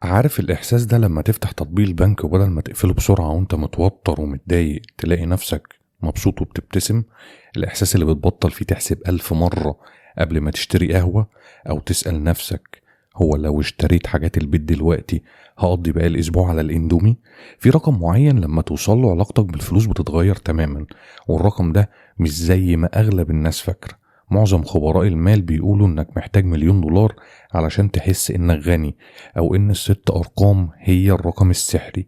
عارف الإحساس ده لما تفتح تطبيق البنك وبدل ما تقفله بسرعة وانت متوتر ومتضايق تلاقي نفسك مبسوط وبتبتسم. الإحساس اللي بتبطل فيه تحسب 1000 مرة قبل ما تشتري قهوة، أو تسأل نفسك هو لو اشتريت حاجات البيت دلوقتي هقضي باقي الأسبوع على الإندومي. في رقم معين لما توصله علاقتك بالفلوس بتتغير تماما، والرقم ده مش زي ما أغلب الناس فاكرة. معظم خبراء المال بيقولوا انك محتاج $1,000,000 علشان تحس انك غني، او ان ال6 ارقام هي الرقم السحري.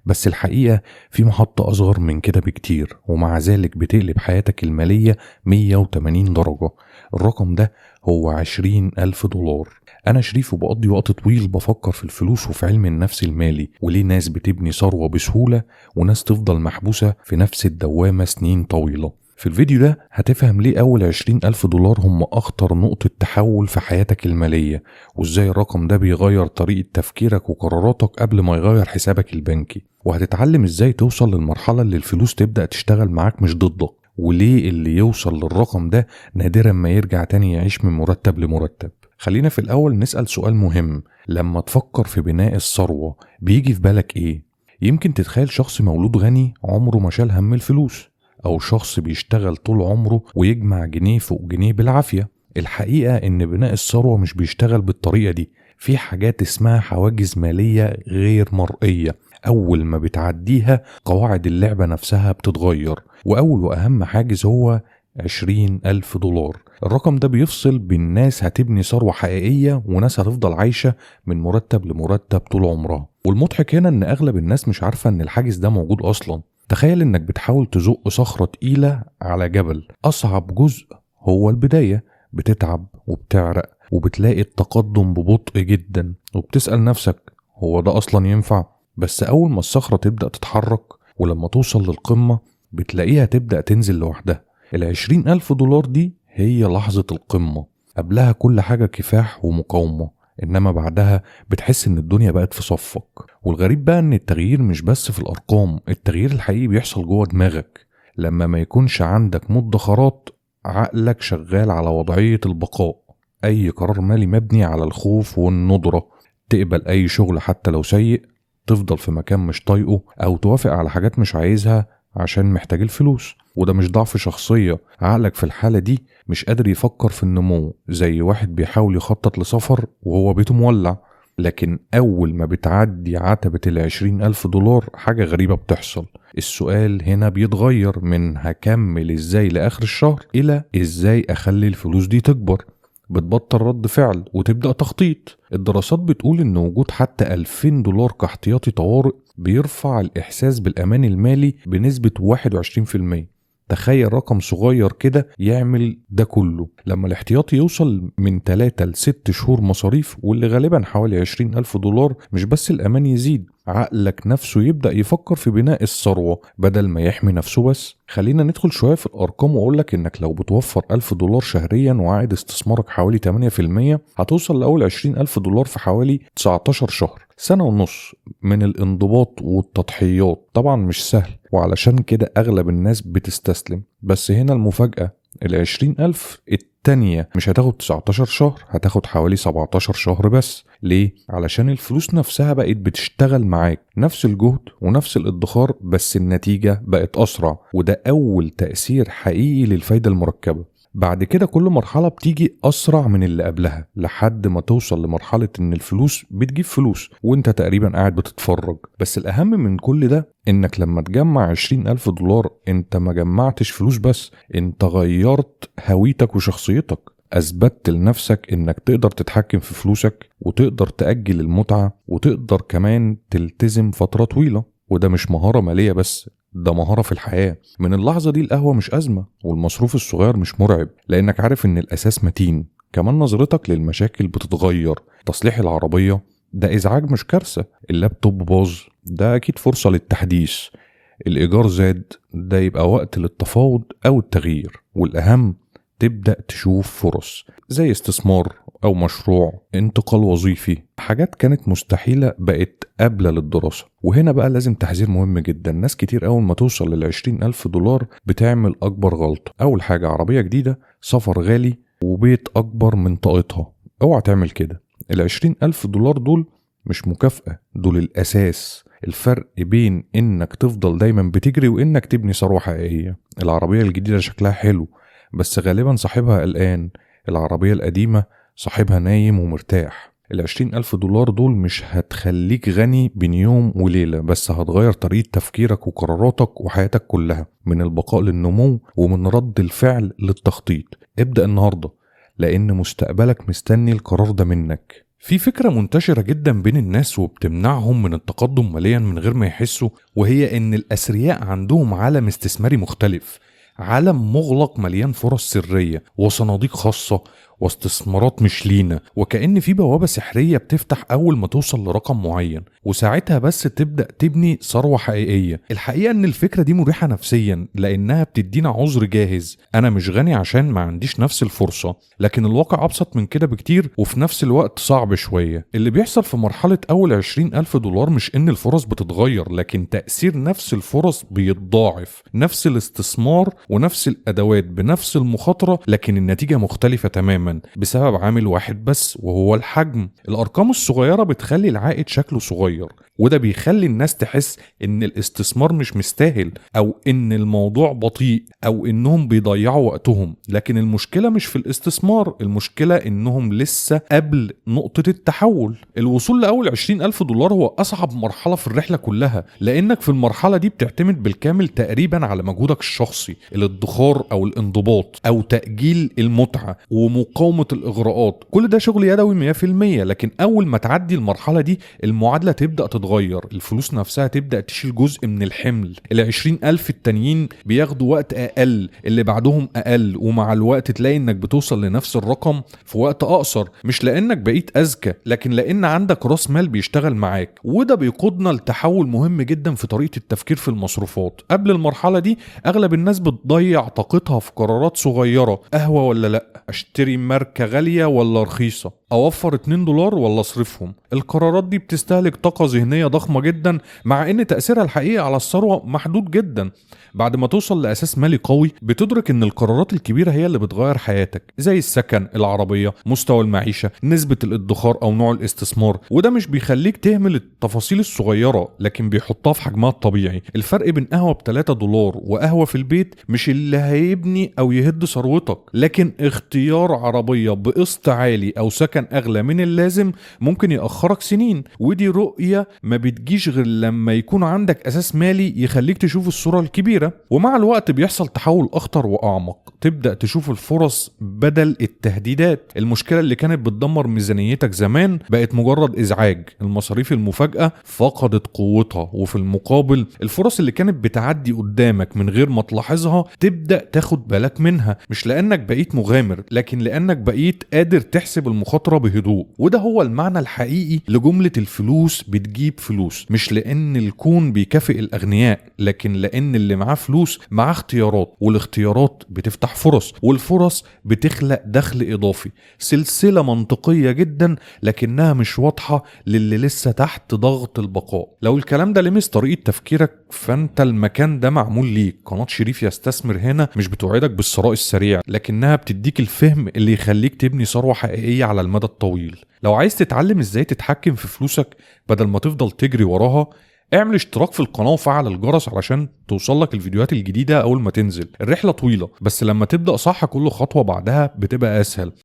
بس الحقيقة في محطة اصغر من كده بكتير، ومع ذلك بتقلب حياتك المالية 180 درجة. الرقم ده هو $20,000. انا شريف وبقضي وقت طويل بفكر في الفلوس وفي علم النفس المالي، وليه ناس بتبني ثروة بسهولة وناس تفضل محبوسة في نفس الدوامة سنين طويلة. في الفيديو ده هتفهم ليه أول $20,000 هم أخطر نقطة تحول في حياتك المالية، وإزاي الرقم ده بيغير طريقة تفكيرك وقراراتك قبل ما يغير حسابك البنكي. وهتتعلم إزاي توصل للمرحلة اللي الفلوس تبدأ تشتغل معاك مش ضدك، وليه اللي يوصل للرقم ده نادرا ما يرجع تاني يعيش من مرتب لمرتب. خلينا في الأول نسأل سؤال مهم. لما تفكر في بناء الثروة بيجي في بالك إيه؟ يمكن تتخيل شخص مولود غني عمره ما شال هم الفلوس، أو شخص بيشتغل طول عمره ويجمع جنيه فوق جنيه بالعافية. الحقيقة إن بناء الثروة مش بيشتغل بالطريقة دي. في حاجات اسمها حواجز مالية غير مرئية، أول ما بتعديها قواعد اللعبة نفسها بتتغير. وأول وأهم حاجز هو $20,000. الرقم ده بيفصل بين ناس هتبني ثروة حقيقية وناس هتفضل عايشة من مرتب لمرتب طول عمرها. والمضحك هنا إن أغلب الناس مش عارفة إن الحاجز ده موجود أصلا. تخيل انك بتحاول تزق صخرة تقيلة على جبل. اصعب جزء هو البداية، بتتعب وبتعرق وبتلاقي التقدم ببطء جدا، وبتسأل نفسك هو ده اصلا ينفع؟ بس اول ما الصخرة تبدأ تتحرك ولما توصل للقمة بتلاقيها تبدأ تنزل لوحدها. $20,000 دي هي لحظة القمة، قبلها كل حاجة كفاح ومقاومة، انما بعدها بتحس ان الدنيا بقت في صفك. والغريب بقى ان التغيير مش بس في الارقام، التغيير الحقيقي بيحصل جوه دماغك. لما ما يكونش عندك مدخرات عقلك شغال على وضعية البقاء. اي قرار مالي مبني على الخوف والندرة. تقبل اي شغل حتى لو سيء، تفضل في مكان مش طايقه، او توافق على حاجات مش عايزها عشان محتاج الفلوس. وده مش ضعف شخصية، عقلك في الحالة دي مش قادر يفكر في النمو، زي واحد بيحاول يخطط لسفر وهو بيته مولع. لكن أول ما بتعدي عتبة $20,000 حاجة غريبة بتحصل. السؤال هنا بيتغير من هكمل ازاي لآخر الشهر إلى ازاي أخلي الفلوس دي تكبر. بتبطل رد فعل وتبدأ تخطيط. الدراسات بتقول إن وجود حتى $2,000 كاحتياطي طوارئ بيرفع الإحساس بالأمان المالي بنسبة 21%. تخيل رقم صغير كده يعمل ده كله. لما الاحتياطي يوصل من 3 ل 6 شهور مصاريف، واللي غالبا حوالي $20,000، مش بس الأمان يزيد، عقلك نفسه يبدأ يفكر في بناء الثروة بدل ما يحمي نفسه بس. خلينا ندخل شوية في الأرقام وأقولك إنك لو بتوفر $1,000 شهريا وعائد استثمارك حوالي 8%، هتوصل لأول $20,000 في حوالي 19 شهر، سنة ونص من الانضباط والتضحيات. طبعا مش سهل، وعلشان كده أغلب الناس بتستسلم. بس هنا المفاجأة، $20,000 التانية مش هتاخد 19 شهر، هتاخد حوالي 17 شهر بس. ليه؟ علشان الفلوس نفسها بقت بتشتغل معاك نفس الجهد ونفس الادخار، بس النتيجة بقت أسرع. وده أول تأثير حقيقي للفايدة المركبة. بعد كده كل مرحلة بتيجي أسرع من اللي قبلها، لحد ما توصل لمرحلة إن الفلوس بتجيب فلوس وإنت تقريبا قاعد بتتفرج. بس الأهم من كل ده إنك لما تجمع $20,000 إنت ما جمعتش فلوس بس، إنت غيرت هويتك وشخصيتك. أثبتت لنفسك إنك تقدر تتحكم في فلوسك، وتقدر تأجل المتعة، وتقدر كمان تلتزم فترة طويلة. وده مش مهارة مالية بس، ده مهارة في الحياة. من اللحظة دي القهوة مش أزمة، والمصروف الصغير مش مرعب، لأنك عارف إن الأساس متين. كمان نظرتك للمشاكل بتتغير. تصليح العربية ده إزعاج مش كارثة، اللابتوب باظ ده أكيد فرصة للتحديث، الإيجار زاد ده يبقى وقت للتفاوض أو التغيير. والأهم تبدأ تشوف فرص زي استثمار أو مشروع، انتقال وظيفي. حاجات كانت مستحيلة بقت قابلة للدراسة. وهنا بقى لازم تحذير مهم جدا. ناس كتير أول ما توصل $20,000 بتعمل أكبر غلطة. أول حاجة، عربية جديدة، سفر غالي، وبيت أكبر من طاقتها. اوعى تعمل كده. $20,000 دول مش مكافأة، دول الأساس. الفرق بين إنك تفضل دايما بتجري وإنك تبني ثروة حقيقية. العربية الجديدة شكلها حلو بس غالبا صاحبها قلقان، العربية القديمة صاحبها نايم ومرتاح. $20,000 دول مش هتخليك غني بين يوم وليلة، بس هتغير طريقة تفكيرك وقراراتك وحياتك كلها، من البقاء للنمو ومن رد الفعل للتخطيط. ابدأ النهاردة لأن مستقبلك مستني القرار ده منك. في فكرة منتشرة جدا بين الناس وبتمنعهم من التقدم ماليا من غير ما يحسوا، وهي ان الأثرياء عندهم عالم استثماري مختلف، عالم مغلق مليان فرص سرية وصناديق خاصة واستثمارات مش لينا، وكأن في بوابة سحرية بتفتح أول ما توصل لرقم معين، وساعتها بس تبدأ تبني ثروة حقيقية. الحقيقة إن الفكرة دي مريحة نفسيا لأنها بتدينا عذر جاهز، أنا مش غني عشان ما عنديش نفس الفرصة، لكن الواقع أبسط من كده بكتير وفي نفس الوقت صعب شوية. اللي بيحصل في مرحلة أول $20,000 مش إن الفرص بتتغير، لكن تأثير نفس الفرص بيتضاعف، نفس الاستثمار ونفس الأدوات بنفس المخاطرة، لكن النتيجة مختلفة تماما بسبب عامل واحد بس وهو الحجم. الأرقام الصغيرة بتخلي العائد شكله صغير، وده بيخلي الناس تحس ان الاستثمار مش مستاهل او ان الموضوع بطيء او انهم بيضيعوا وقتهم. لكن المشكلة مش في الاستثمار، المشكلة انهم لسه قبل نقطة التحول. الوصول لأول $20,000 هو أصعب مرحلة في الرحلة كلها، لأنك في المرحلة دي بتعتمد بالكامل تقريبا على مجهودك الشخصي، الادخار أو الانضباط أو تأجيل المتعة ومقاومة الإغراءات. كل ده شغل يدوي 100%. لكن أول ما تعدي المرحلة دي المعادلة تبدأ تتغير، الفلوس نفسها تبدأ تشيل جزء من الحمل. ال20,000 التانيين بياخدوا وقت أقل، اللي بعدهم أقل، ومع الوقت تلاقي إنك بتوصل لنفس الرقم في وقت أقصر، مش لأنك بقيت أذكى لكن لأن عندك راس مال بيشتغل معاك. وده بيقودنا لتحول مهم جدا في طريقة التفكير في المصروفات. قبل المرحلة دي أغلب الناس بتضيع طاقتها في قرارات صغيرة، قهوة ولا لأ، اشتري ماركة غالية ولا رخيصة، اوفر $2 ولا اصرفهم. القرارات دي بتستهلك طاقة ذهنية ضخمة جدا، مع ان تأثيرها الحقيقي على الثروة محدود جدا. بعد ما توصل لأساس مالي قوي بتدرك ان القرارات الكبيرة هي اللي بتغير حياتك، زي السكن، العربية، مستوى المعيشة، نسبة الادخار او نوع الاستثمار. وده مش بيخليك تهمل التفاصيل الصغيرة، لكن بيحطها في حجمها الطبيعي. الفرق بين قهوة $3 وقهوة في البيت مش اللي هيبني او يهد ثروتك، لكن اختيار عربية بقسط عالي او سكن اغلى من اللازم ممكن يأخرك سنين. ودي رؤية ما بتجيش غير لما يكون عندك اساس مالي يخليك تشوف الصورة الكبيرة. ومع الوقت بيحصل تحول اخطر واعمق، تبدأ تشوف الفرص بدل التهديدات. المشكلة اللي كانت بتدمر ميزانيتك زمان بقت مجرد ازعاج. المصاريف المفاجئة فقدت قوتها، وفي المقابل الفرص اللي كانت بتعدي قدامك من غير ما تلاحظها تبدأ تاخد بالك منها، مش لانك بقيت مغامر لكن لانك بقيت قادر تحسب المخاطرة بهدوء. وده هو المعنى الحقيقي لجملة الفلوس بتجيب فلوس، مش لان الكون بيكافئ الاغنياء، لكن لان اللي معاه فلوس معاه اختيارات، والاختيارات بتفتح فرص، والفرص بتخلق دخل اضافي. سلسلة منطقية جدا لكنها مش واضحة للي لسه تحت ضغط البقاء. لو الكلام ده لمس طريقة تفكيرك فانت المكان ده معمول ليك. قناة شريف يستثمر هنا مش بتوعدك بالثراء السريع، لكنها بتديك الفهم اللي يخليك تبني ثروة حقيقية على المدى الطويل. لو عايز تتعلم ازاي تتحكم في فلوسك بدل ما تفضل تجري وراها، اعمل اشتراك في القناة وفعل الجرس علشان توصلك الفيديوهات الجديدة اول ما تنزل. الرحلة طويلة بس لما تبدأ صح كل خطوة بعدها بتبقى اسهل.